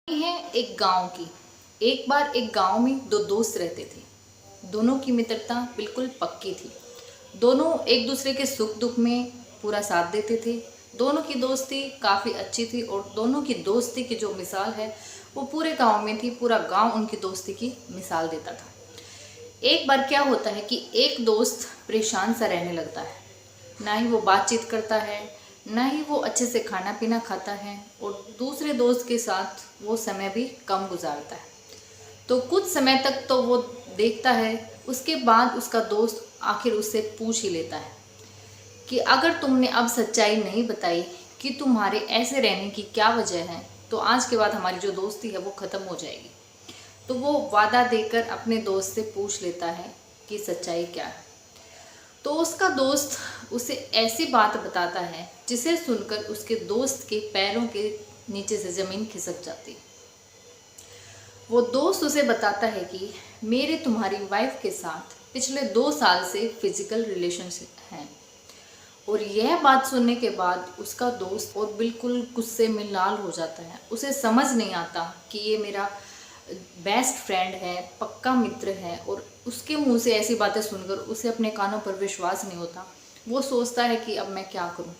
है एक गांव की। एक बार एक गांव में दो दोस्त रहते थे। दोनों की मित्रता बिल्कुल पक्की थी। दोनों एक दूसरे के सुख दुख में पूरा साथ देते थे। दोनों की दोस्ती काफ़ी अच्छी थी और दोनों की दोस्ती की जो मिसाल है वो पूरे गांव में थी। पूरा गांव उनकी दोस्ती की मिसाल देता था। एक बार क्या होता है कि एक दोस्त परेशान सा रहने लगता है। ना ही वो बातचीत करता है, ना ही वो अच्छे से खाना पीना खाता है और दूसरे दोस्त के साथ वो समय भी कम गुजारता है। तो कुछ समय तक तो वो देखता है। उसके बाद उसका दोस्त आखिर उससे पूछ ही लेता है कि अगर तुमने अब सच्चाई नहीं बताई कि तुम्हारे ऐसे रहने की क्या वजह है तो आज के बाद हमारी जो दोस्ती है वो ख़त्म हो जाएगी। तो वो वादा देकर अपने दोस्त से पूछ लेता है कि सच्चाई क्या है। तो उसका दोस्त उसे ऐसी बात बताता है जिसे सुनकर उसके दोस्त के पैरों के नीचे से ज़मीन खिसक जाती है। वो दोस्त उसे बताता है कि मेरे तुम्हारी वाइफ के साथ पिछले 2 साल से फिजिकल रिलेशनशिप हैं। और यह बात सुनने के बाद उसका दोस्त और बिल्कुल गुस्से में लाल हो जाता है। उसे समझ नहीं आता कि ये मेरा बेस्ट फ्रेंड है, पक्का मित्र है, और उसके मुंह से ऐसी बातें सुनकर उसे अपने कानों पर विश्वास नहीं होता। वो सोचता है कि अब मैं क्या करूं।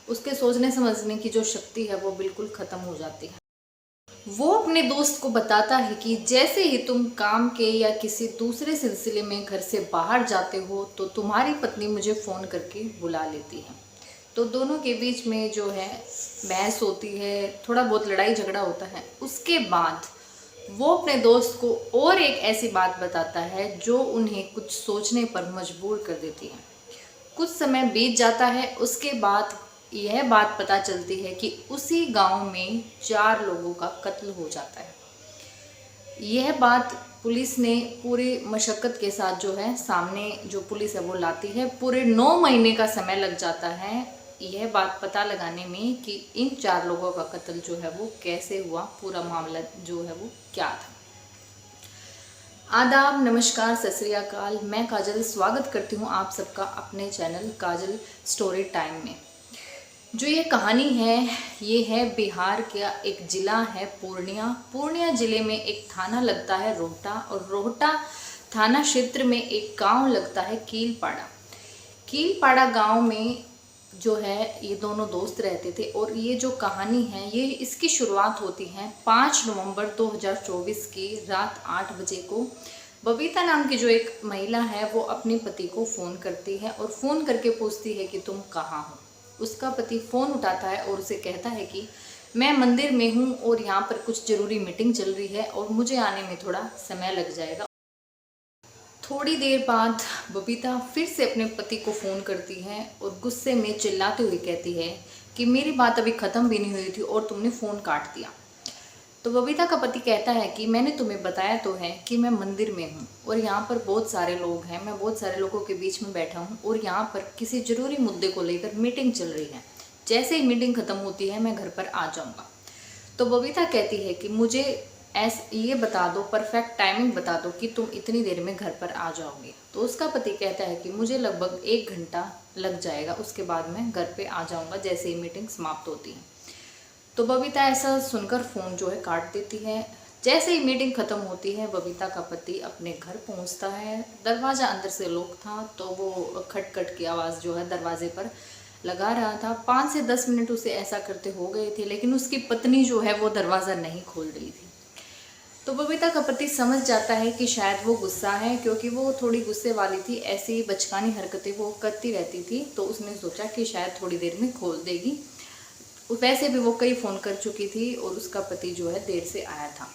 उसके सोचने समझने की जो शक्ति है वो बिल्कुल ख़त्म हो जाती है। वो अपने दोस्त को बताता है कि जैसे ही तुम काम के या किसी दूसरे सिलसिले में घर से बाहर जाते हो तो तुम्हारी पत्नी मुझे फ़ोन करके बुला लेती है। तो दोनों के बीच में जो है बहस होती है, थोड़ा बहुत लड़ाई झगड़ा होता है। उसके बाद वो अपने दोस्त को और एक ऐसी बात बताता है जो उन्हें कुछ सोचने पर मजबूर कर देती है। कुछ समय बीत जाता है। उसके बाद यह बात पता चलती है कि उसी गांव में 4 लोगों का कत्ल हो जाता है। यह बात पुलिस ने पूरी मशक्क़त के साथ जो है सामने जो पुलिस है वो लाती है। पूरे 9 महीने का समय लग जाता है यह बात पता लगाने में कि इन 4 लोगों का कत्ल जो है वो कैसे हुआ, पूरा मामला जो है वो क्या था। आदाब, नमस्कार, सत श्री अकाल। मैं काजल स्वागत करती हूँ आप सबका अपने चैनल काजल स्टोरी टाइम में। जो ये कहानी है ये है बिहार का एक ज़िला है पूर्णिया। पूर्णिया ज़िले में एक थाना लगता है रोहटा, और रोहटा थाना क्षेत्र में एक गांव लगता है कीलपाड़ा। कीलपाड़ा गांव में जो है ये दोनों दोस्त रहते थे। और ये जो कहानी है ये इसकी शुरुआत होती है 5 नवंबर 2024 की रात 8 बजे को। बबीता नाम की जो एक महिला है वो अपने पति को फ़ोन करती है और फ़ोन करके पूछती है कि तुम कहाँ हो। उसका पति फ़ोन उठाता है और उसे कहता है कि मैं मंदिर में हूँ और यहाँ पर कुछ ज़रूरी मीटिंग चल रही है और मुझे आने में थोड़ा समय लग जाएगा। थोड़ी देर बाद बबीता फिर से अपने पति को फ़ोन करती है और गुस्से में चिल्लाते हुए कहती है कि मेरी बात अभी ख़त्म भी नहीं हुई थी और तुमने फ़ोन काट दिया। तो बबीता का पति कहता है कि मैंने तुम्हें बताया तो है कि मैं मंदिर में हूँ और यहाँ पर बहुत सारे लोग हैं, मैं बहुत सारे लोगों के बीच में बैठा हूँ और यहाँ पर किसी ज़रूरी मुद्दे को लेकर मीटिंग चल रही है। जैसे ही मीटिंग ख़त्म होती है मैं घर पर आ जाऊँगा। तो बबीता कहती है कि मुझे ये बता दो, परफेक्ट टाइमिंग बता दो कि तुम इतनी देर में घर पर आ जाओगे। तो उसका पति कहता है कि मुझे लगभग 1 घंटा लग जाएगा, उसके बाद मैं घर पे आ जाऊँगा जैसे ही मीटिंग समाप्त होती है। तो बबीता ऐसा सुनकर फ़ोन जो है काट देती है। जैसे ही मीटिंग ख़त्म होती है बबीता का पति अपने घर पहुंचता है। दरवाज़ा अंदर से लॉक था तो वो खटखट की आवाज़ जो है दरवाजे पर लगा रहा था। 5 से 10 मिनट उसे ऐसा करते हो गए थे, लेकिन उसकी पत्नी जो है वो दरवाज़ा नहीं खोल रही थी। तो बबीता का पति समझ जाता है कि शायद वो गुस्सा है, क्योंकि वो थोड़ी गुस्से वाली थी, ऐसी बचकानी हरकतें वो करती रहती थी। तो उसने सोचा कि शायद थोड़ी देर में खोल देगी। वैसे भी वो कई फ़ोन कर चुकी थी और उसका पति जो है देर से आया था।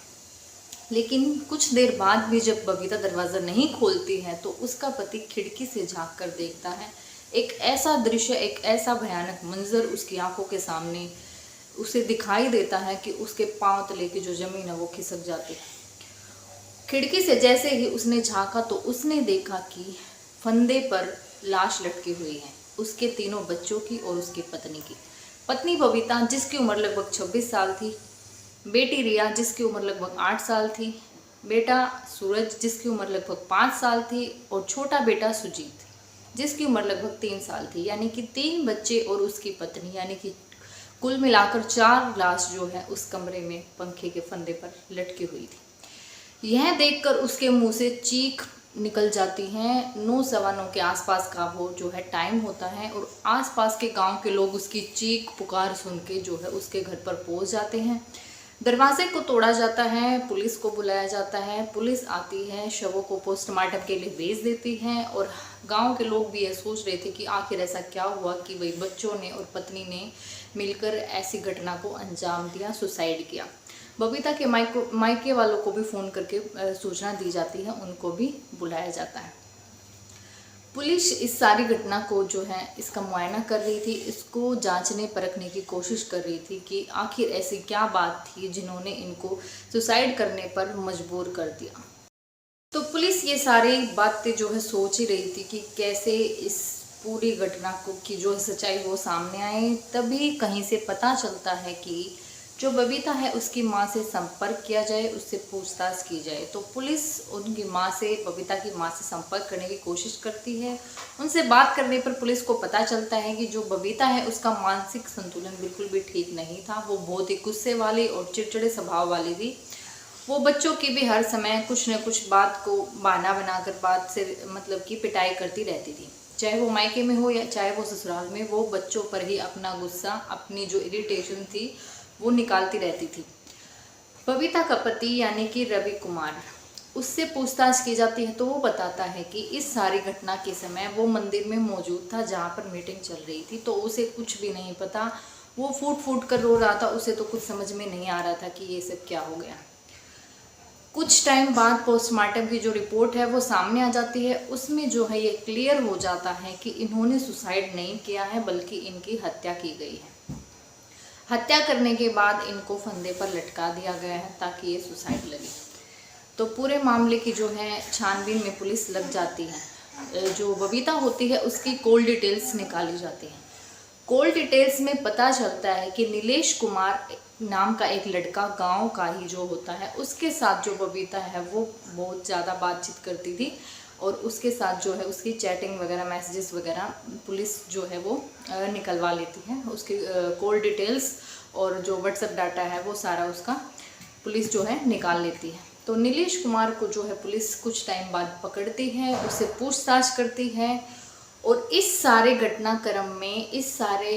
लेकिन कुछ देर बाद भी जब बबीता दरवाज़ा नहीं खोलती है तो उसका पति खिड़की से झांक कर देखता है। एक ऐसा दृश्य, एक ऐसा भयानक मंजर उसकी आंखों के सामने उसे दिखाई देता है कि उसके पांव तले की जो ज़मीन है वो खिसक जाती है। खिड़की से जैसे ही उसने झांका तो उसने देखा कि फंदे पर लाश लटकी हुई है, उसके 3 बच्चों की और उसकी पत्नी की। पत्नी बबीता जिसकी उम्र लगभग 26 साल थी, बेटी रिया जिसकी उम्र लगभग 8 साल थी, बेटा सूरज जिसकी उम्र लगभग 5 साल थी, और छोटा बेटा सुजीत जिसकी उम्र लगभग 3 साल थी। यानी कि 3 बच्चे और उसकी पत्नी, यानी कि कुल मिलाकर 4 लाश जो है उस कमरे में पंखे के फंदे पर लटकी हुई थी। यह देखकर उसके मुंह से चीख निकल जाती हैं। 9 सवा 9 के आसपास का वो जो है टाइम होता है और आसपास के गांव के लोग उसकी चीख पुकार सुन के जो है उसके घर पर पहुंच जाते हैं। दरवाजे को तोड़ा जाता है, पुलिस को बुलाया जाता है, पुलिस आती है, शवों को पोस्टमार्टम के लिए भेज देती है। और गांव के लोग भी यह सोच रहे थे कि आखिर ऐसा क्या हुआ कि वही बच्चों ने और पत्नी ने मिलकर ऐसी घटना को अंजाम दिया, सुसाइड किया। बबीता के मायके वालों को भी फ़ोन करके सूचना दी जाती है, उनको भी बुलाया जाता है। पुलिस इस सारी घटना को जो है इसका मुआयना कर रही थी, इसको जांचने परखने की कोशिश कर रही थी कि आखिर ऐसी क्या बात थी जिन्होंने इनको सुसाइड करने पर मजबूर कर दिया। तो पुलिस ये सारी बातें जो है सोच ही रही थी कि कैसे इस पूरी घटना को की जो सच्चाई वो सामने आए। तभी कहीं से पता चलता है कि जो बबीता है उसकी माँ से संपर्क किया जाए, उससे पूछताछ की जाए। तो पुलिस उनकी माँ से, बबीता की माँ से संपर्क करने की कोशिश करती है। उनसे बात करने पर पुलिस को पता चलता है कि जो बबीता है उसका मानसिक संतुलन बिल्कुल भी ठीक नहीं था। वो बहुत ही गुस्से वाली और चिड़चिड़े स्वभाव वाली थी। वो बच्चों की भी हर समय कुछ न कुछ बात को बहाना बनाकर बात से मतलब कि पिटाई करती रहती थी। चाहे वो मायके में हो या चाहे वो ससुराल में, वो बच्चों पर ही अपना गुस्सा, अपनी जो इरिटेशन थी वो निकालती रहती थी। बबीता का पति यानी कि रवि कुमार, उससे पूछताछ की जाती है तो वो बताता है कि इस सारी घटना के समय वो मंदिर में मौजूद था जहाँ पर मीटिंग चल रही थी। तो उसे कुछ भी नहीं पता, वो फूट फूट कर रो रहा था, उसे तो कुछ समझ में नहीं आ रहा था कि ये सब क्या हो गया। कुछ टाइम बाद पोस्टमार्टम की जो रिपोर्ट है वो सामने आ जाती है। उसमें जो है ये क्लियर हो जाता है कि इन्होंने सुसाइड नहीं किया है बल्कि इनकी हत्या की गई है। हत्या करने के बाद इनको फंदे पर लटका दिया गया है ताकि ये सुसाइड लगे। तो पूरे मामले की जो है छानबीन में पुलिस लग जाती है। जो बबीता होती है उसकी कॉल डिटेल्स निकाली जाती हैं। कॉल डिटेल्स में पता चलता है कि नीलेश कुमार नाम का एक लड़का गांव का ही जो होता है उसके साथ जो बबीता है वो बहुत ज़्यादा बातचीत करती थी और उसके साथ जो है उसकी चैटिंग वगैरह, मैसेजेस वगैरह पुलिस जो है वो निकलवा लेती है। उसकी कॉल डिटेल्स और जो व्हाट्सएप डाटा है वो सारा उसका पुलिस जो है निकाल लेती है। तो नीलेश कुमार को जो है पुलिस कुछ टाइम बाद पकड़ती है, उससे पूछताछ करती है और इस सारे घटनाक्रम में इस सारे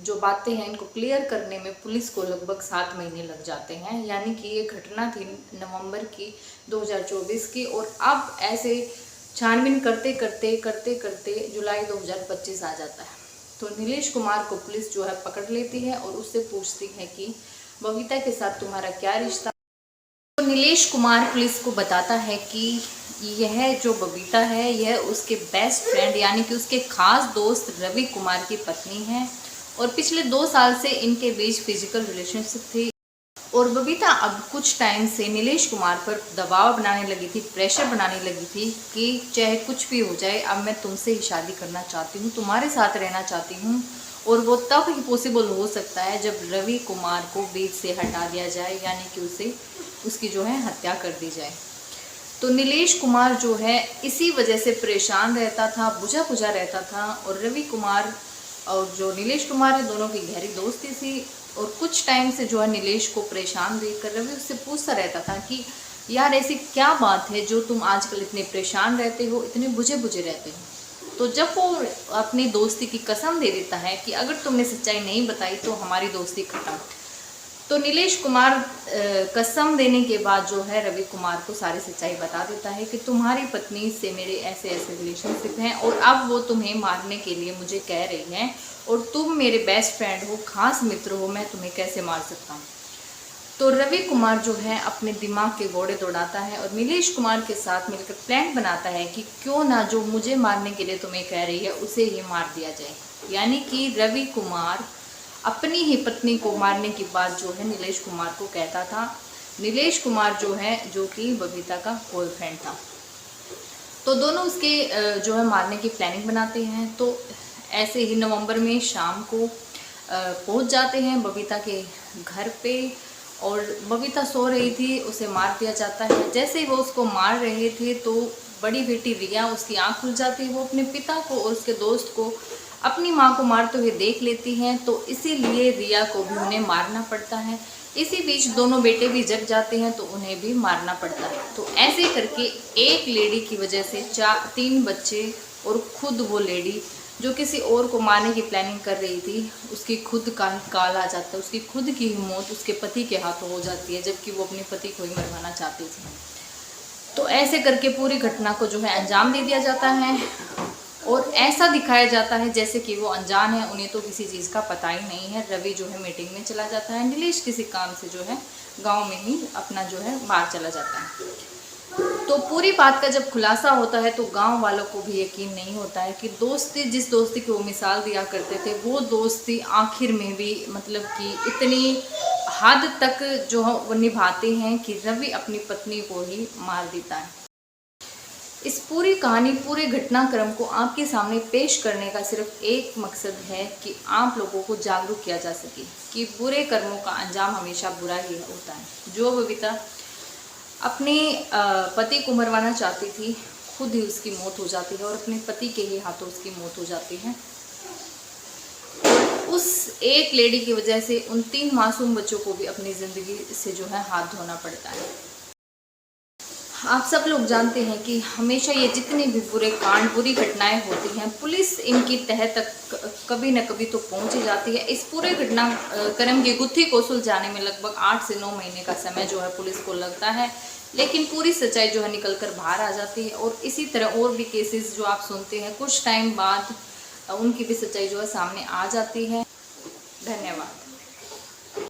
जो बातें हैं इनको क्लियर करने में पुलिस को लगभग 7 महीने लग जाते हैं। यानी कि ये घटना थी नवंबर की 2024 की और अब ऐसे छानबीन करते करते करते करते जुलाई 2025 आ जाता है। तो नीलेश कुमार को पुलिस जो है पकड़ लेती है और उससे पूछती है कि बबीता के साथ तुम्हारा क्या रिश्ता। तो नीलेश कुमार पुलिस को बताता है कि यह जो बबीता है यह उसके बेस्ट फ्रेंड यानी कि उसके खास दोस्त रवि कुमार की पत्नी है और पिछले 2 साल से इनके बीच फिजिकल रिलेशनशिप थी। और बबीता अब कुछ टाइम से नीलेश कुमार पर दबाव बनाने लगी थी, प्रेशर बनाने लगी थी कि चाहे कुछ भी हो जाए अब मैं तुमसे ही शादी करना चाहती हूँ, तुम्हारे साथ रहना चाहती हूँ। और वो तब ही पॉसिबल हो सकता है जब रवि कुमार को बीच से हटा दिया जाए यानी कि उसे उसकी जो है हत्या कर दी जाए। तो नीलेश कुमार जो है इसी वजह से परेशान रहता था, बुझा बुझा रहता था। और रवि कुमार और जो नीलेश कुमार है दोनों की गहरी दोस्ती थी और कुछ टाइम से जो है नीलेश को परेशान देखकर रवि उससे पूछता रहता था कि यार ऐसी क्या बात है जो तुम आजकल इतने परेशान रहते हो, इतने बुझे बुझे रहते हो। तो जब वो अपनी दोस्ती की कसम दे देता है कि अगर तुमने सच्चाई नहीं बताई तो हमारी दोस्ती खत्म। तो नीलेश कुमार कसम देने के बाद जो है रवि कुमार को सारी सच्चाई बता देता है कि तुम्हारी पत्नी से मेरे ऐसे ऐसे रिलेशनशिप हैं और अब वो तुम्हें मारने के लिए मुझे कह रही है और तुम मेरे बेस्ट फ्रेंड हो, खास मित्र हो, मैं तुम्हें कैसे मार सकता हूँ। तो रवि कुमार जो है अपने दिमाग के घोड़े दौड़ाता है और नीलेश कुमार के साथ मिलकर प्लान बनाता है कि क्यों ना जो मुझे मारने के लिए तुम्हें कह रही है उसे ही मार दिया जाए। यानी कि रवि कुमार अपनी ही पत्नी को मारने की बात जो है नीलेश कुमार को कहता था। नीलेश कुमार जो है जो कि बबीता का बॉयफ्रेंड था। तो दोनों उसके जो है मारने की प्लानिंग बनाते हैं। तो ऐसे ही नवंबर में शाम को पहुंच जाते हैं बबीता के घर पे और बबीता सो रही थी, उसे मार दिया जाता है। जैसे ही वो उसको मार रहे थे तो बड़ी बेटी रिया उसकी आंख खुल जाती है। वो अपने पिता को और उसके दोस्त को अपनी माँ को मारते हुए देख लेती हैं, तो इसीलिए रिया को भी उन्हें मारना पड़ता है। इसी बीच दोनों बेटे भी जग जाते हैं तो उन्हें भी मारना पड़ता है। तो ऐसे करके एक लेडी की वजह से 3 बच्चे और खुद वो लेडी जो किसी और को मारने की प्लानिंग कर रही थी, उसकी खुद का काल आ जाता है, उसकी खुद की ही मौत उसके पति के हाथों हो जाती है, जबकि वो अपने पति को ही मरवाना चाहती थी। तो ऐसे करके पूरी घटना को जो है अंजाम दे दिया जाता है और ऐसा दिखाया जाता है जैसे कि वो अनजान है, उन्हें तो किसी चीज़ का पता ही नहीं है। रवि जो है मीटिंग में चला जाता है, नीलेश किसी काम से जो है गांव में ही अपना जो है बाहर चला जाता है। तो पूरी बात का जब खुलासा होता है तो गांव वालों को भी यकीन नहीं होता है कि दोस्ती, जिस दोस्ती की वो मिसाल दिया करते थे, वो दोस्ती आखिर में भी मतलब कि इतनी हद तक जो है वो निभाते हैं कि रवि अपनी पत्नी को ही मार देता है। इस पूरी कहानी, पूरे घटनाक्रम को आपके सामने पेश करने का सिर्फ एक मकसद है कि आप लोगों को जागरूक किया जा सके कि बुरे कर्मों का अंजाम हमेशा बुरा ही होता है। जो बबीता अपने पति को मरवाना चाहती थी, खुद ही उसकी मौत हो जाती है और अपने पति के ही हाथों उसकी मौत हो जाती है। उस एक लेडी की वजह से उन 3 मासूम बच्चों को भी अपनी ज़िंदगी से जो है हाथ धोना पड़ता है। आप सब लोग जानते हैं कि हमेशा ये जितने भी बुरे कांड, बुरी घटनाएं होती हैं, पुलिस इनकी तह तक कभी न कभी तो पहुंच ही जाती है। इस पूरे घटनाक्रम की गुत्थी को सुलझाने में लगभग 8 से 9 महीने का समय जो है पुलिस को लगता है, लेकिन पूरी सच्चाई जो है निकल कर बाहर आ जाती है। और इसी तरह और भी केसेस जो आप सुनते हैं, कुछ टाइम बाद उनकी भी सच्चाई जो है सामने आ जाती है। धन्यवाद।